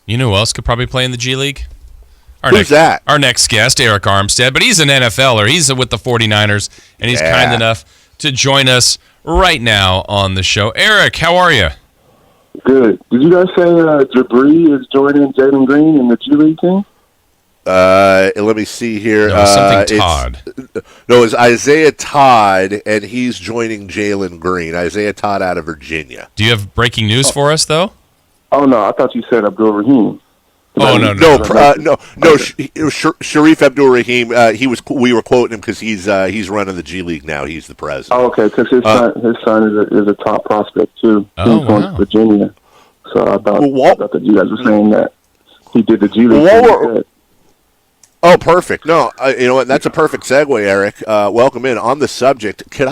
You know who else could probably play in the G League? Who's that? Our next guest, Arik Armstead, but he's an NFLer. He's with the 49ers, and he's kind enough to join us right now on the show. Arik, how are you? Good. Did you guys say Jabri is joining Jalen Green in the G League team? Let me see here. No, something Todd. It's Isaiah Todd, and he's joining Jalen Green. Isaiah Todd out of Virginia. Do you have breaking news for us, though? Oh, no. I thought you said Abdul Rahim. Oh, no. Sharif Abdul Rahim. We were quoting him because he's running the G League now. He's the president. Oh, okay. Because his son is a top prospect too. Oh, he's going to Virginia. So I thought that you guys were saying that he did the G League. Oh, perfect. No, you know what? That's a perfect segue, Arik. Welcome in. On the subject, do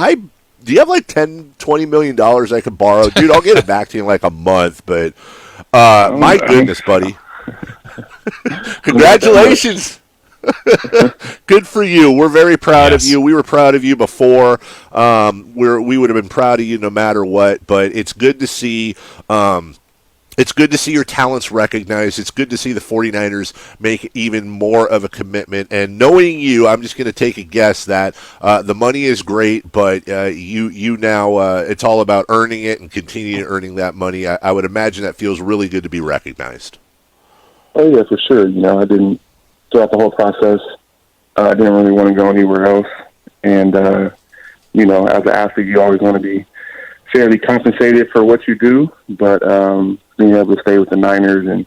you have like $10, $20 million I could borrow? Dude, I'll get it back to you in like a month. But my goodness, buddy. Congratulations. Good for you. We're very proud of you. We were proud of you before. We would have been proud of you no matter what. But it's good to see your talents recognized. It's good to see the 49ers make even more of a commitment. And knowing you, I'm just going to take a guess that the money is great, but you now it's all about earning it and continuing earning that money. I would imagine that feels really good to be recognized. Oh, yeah, for sure. I didn't, throughout the whole process, I didn't really want to go anywhere else. And, as an athlete, you always want to be fairly compensated for what you do. But being able to stay with the Niners and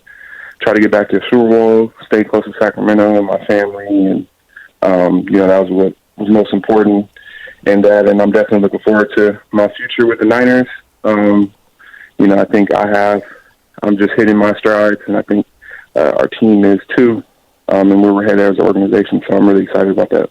try to get back to the Super Bowl, stay close to Sacramento and my family, and, that was what was most important in that. And I'm definitely looking forward to my future with the Niners. I think I'm just hitting my strides, and I think our team is too, and where we're headed as an organization. So I'm really excited about that.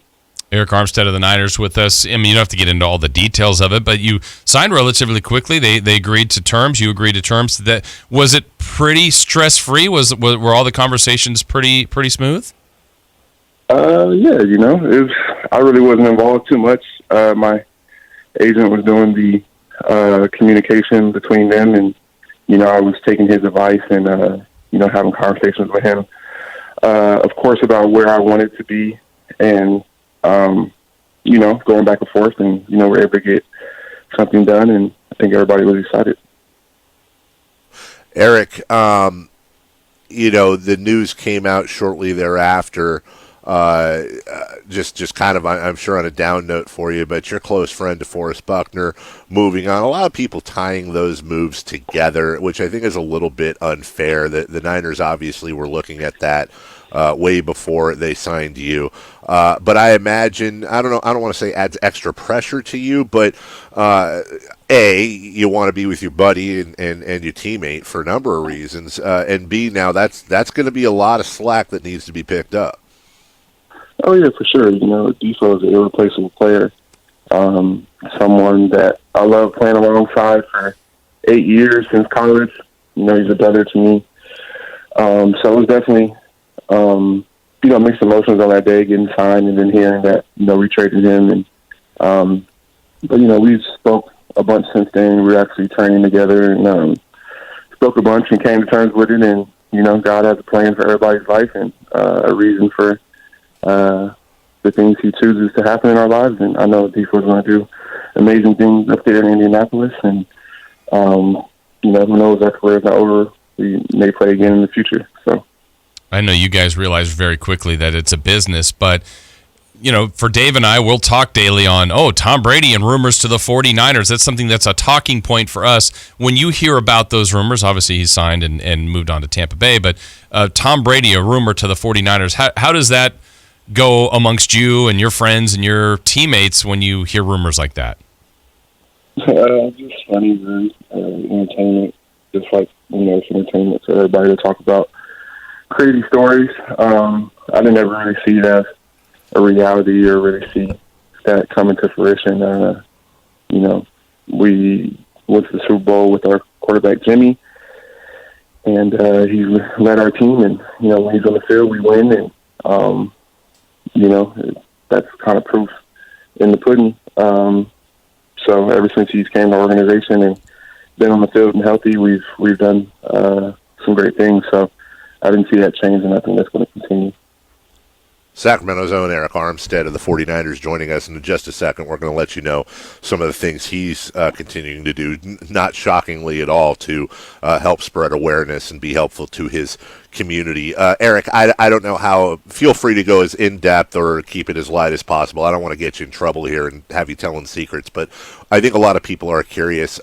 Arik Armstead of the Niners with us. I mean, you don't have to get into all the details of it, but you signed relatively quickly. They agreed to terms. You agreed to terms. Was it pretty stress-free? Were all the conversations pretty smooth? Yeah. I really wasn't involved too much. My agent was doing the communication between them, and I was taking his advice and having conversations with him, of course, about where I wanted to be, and going back and forth, and we're able to get something done, and I think everybody was excited. Arik, the news came out shortly thereafter. Just kind of, I'm sure, on a down note for you, but your close friend DeForest Buckner moving on. A lot of people tying those moves together, which I think is a little bit unfair. The Niners obviously were looking at that way before they signed you. But I imagine, I don't want to say adds extra pressure to you, but A, you want to be with your buddy and your teammate for a number of reasons, and B, now that's going to be a lot of slack that needs to be picked up. Oh, yeah, for sure. Defo is an irreplaceable player. Someone that I love playing alongside for 8 years since college. He's a brother to me. So it was definitely, mixed emotions on that day, getting signed and then hearing that, we traded him. But we've spoke a bunch since then. We're actually training together and spoke a bunch and came to terms with it. And, God has a plan for everybody's life and a reason for the things he chooses to happen in our lives, and I know Defo is going to do amazing things up there in Indianapolis, and who knows, our careers are over. We may play again in the future. So I know you guys realize very quickly that it's a business, but for Dave and I, we'll talk daily on Tom Brady and rumors to the 49ers. That's something that's a talking point for us. When you hear about those rumors, obviously he's signed and moved on to Tampa Bay, but Tom Brady, a rumor to the 49ers, how does that go amongst you and your friends and your teammates when you hear rumors like that? Just funny, really. Entertainment. Just like, it's entertainment for everybody to talk about crazy stories. I didn't ever really see it as a reality or really see that coming to fruition. We went to the Super Bowl with our quarterback, Jimmy, and he led our team, and, when he's on the field, we win, and, that's kind of proof in the pudding. So ever since he's came to our organization and been on the field and healthy, we've done some great things. So I didn't see that change, and I think that's going to continue. Sacramento's own Arik Armstead of the 49ers joining us in just a second. We're going to let you know some of the things he's continuing to do, not shockingly at all, to help spread awareness and be helpful to his community. Arik, I don't know how. Feel free to go as in-depth or keep it as light as possible. I don't want to get you in trouble here and have you telling secrets, but I think a lot of people are curious.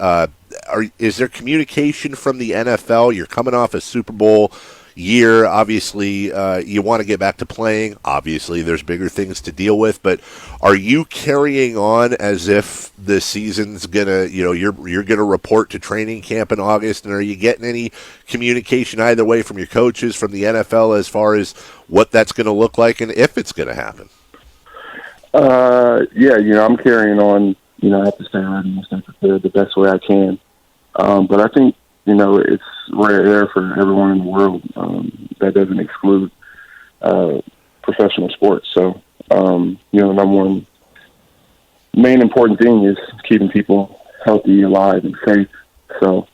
Is there communication from the NFL? You're coming off a Super Bowl year. Obviously, you want to get back to playing. Obviously, there's bigger things to deal with, but are you carrying on as if the season's gonna, you're gonna report to training camp in August, and are you getting any communication either way from your coaches, from the NFL, as far as what that's going to look like and if it's going to happen? Yeah, I'm carrying on. I have to stay ready and stay prepared the best way I can. But I think, it's rare air for everyone in the world. That doesn't exclude professional sports. So, the number one main important thing is keeping people healthy, alive, and safe. So,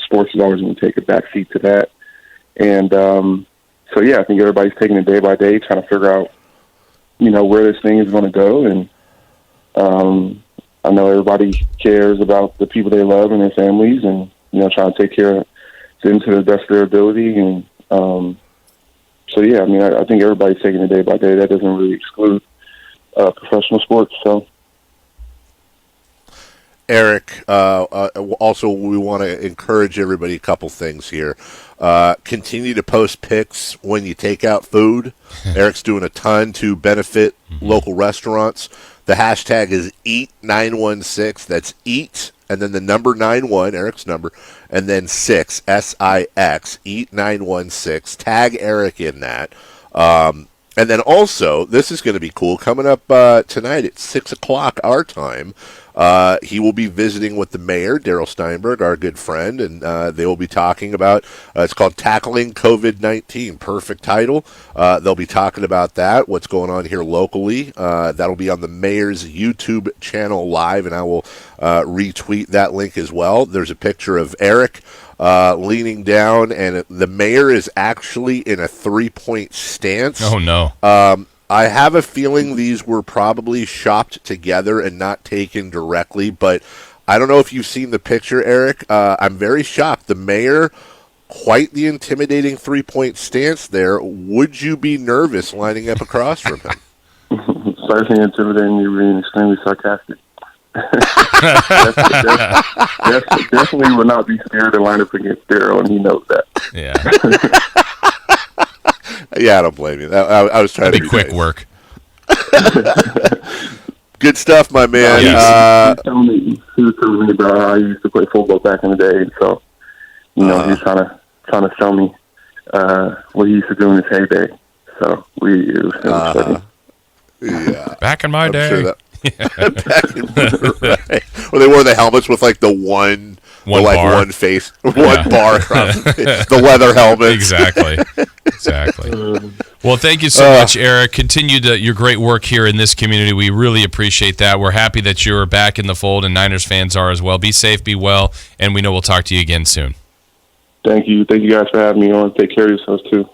sports is always going to take a back seat to that. And I think everybody's taking it day by day, trying to figure out, where this thing is going to go. And I know everybody cares about the people they love and their families, and trying to take care of them to the best of their ability. And I think everybody's taking it day by day. That doesn't really exclude professional sports. So, Arik, also we want to encourage everybody a couple things here. Continue to post pics when you take out food. Eric's doing a ton to benefit local restaurants. The hashtag is EAT916. That's EAT, and then the number 91, Eric's number, and then 6, S-I-X, EAT916. Tag Arik in that. And then also, this is going to be cool, coming up tonight at 6 o'clock our time, he will be visiting with the mayor, Darrell Steinberg, our good friend, and they will be talking about, it's called Tackling COVID-19, perfect title. They'll be talking about that, what's going on here locally. That'll be on the mayor's YouTube channel live, and I will retweet that link as well. There's a picture of Arik leaning down, and the mayor is actually in a 3-point stance. Oh, no. I have a feeling these were probably shopped together and not taken directly, but I don't know if you've seen the picture, Arik. I'm very shocked. The mayor, quite the intimidating 3-point stance there. Would you be nervous lining up across from him? Certainly intimidating. You're being extremely sarcastic. Definitely would not be scared to line up against Darrell, and he knows that. Yeah. Yeah, I don't blame you. I was trying to be quick nice. Work. Good stuff, my man. He was telling me about how he used to play football back in the day, so he was trying to show me what he used to do in his heyday. So it was funny. Yeah. Back in my day. Sure right. Where they wore the helmets with like the one bar. One face, one bar across the leather helmet. Exactly. Well, thank you so much, Arik. Continue your great work here in this community. We really appreciate that. We're happy that you're back in the fold, and Niners fans are as well. Be safe, be well, and we know we'll talk to you again soon. Thank you. Thank you guys for having me on. Take care of yourselves, too.